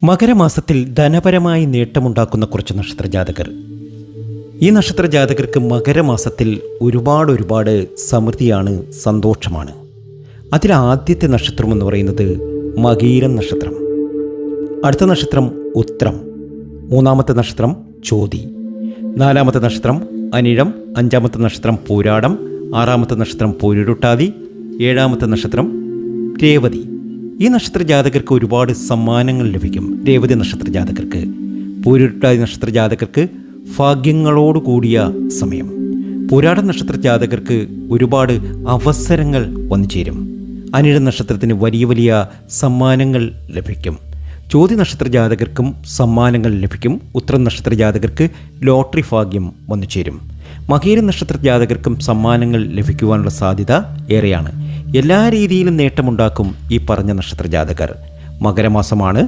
മകരമാസത്തിൽ ധനപരമായി നേട്ടമുണ്ടാക്കുന്ന കുറച്ച് നക്ഷത്രജാതകർ. ഈ നക്ഷത്രജാതകർക്ക് മകരമാസത്തിൽ ഒരുപാട് സമൃദ്ധിയാണ്, സന്തോഷമാണ്. അതിൽ ആദ്യത്തെ നക്ഷത്രം എന്ന് പറയുന്നത് മകീരം നക്ഷത്രം, അടുത്ത നക്ഷത്രം ഉത്രം, മൂന്നാമത്തെ നക്ഷത്രം ചോതി, നാലാമത്തെ നക്ഷത്രം അനിഴം, അഞ്ചാമത്തെ നക്ഷത്രം പൂരാടം, ആറാമത്തെ നക്ഷത്രം പൂരുരുട്ടാതി, ഏഴാമത്തെ നക്ഷത്രം രേവതി. ഈ നക്ഷത്രജാതകർക്ക് ഒരുപാട് സമ്മാനങ്ങൾ ലഭിക്കും. രേവതി നക്ഷത്രജാതകർക്ക്, പൂരുരുട്ടാതി നക്ഷത്രജാതകർക്ക് ഭാഗ്യങ്ങളോടുകൂടിയ സമയം. പൂരാട നക്ഷത്രജാതകർക്ക് ഒരുപാട് അവസരങ്ങൾ വന്നു ചേരും. അനിഴ നക്ഷത്രത്തിന് വലിയ സമ്മാനങ്ങൾ ലഭിക്കും. ചോതി നക്ഷത്രജാതകർക്കും സമ്മാനങ്ങൾ ലഭിക്കും. ഉത്രം നക്ഷത്രജാതകർക്ക് ലോട്ടറി ഭാഗ്യം വന്നു ചേരും. മകീര നക്ഷത്രജാതകർക്കും സമ്മാനങ്ങൾ ലഭിക്കുവാനുള്ള സാധ്യത ഏറെയാണ്. എല്ലാ രീതിയിലും നേട്ടമുണ്ടാക്കും ഈ പറഞ്ഞ നക്ഷത്രജാതകർ. മകരമാസമാണ്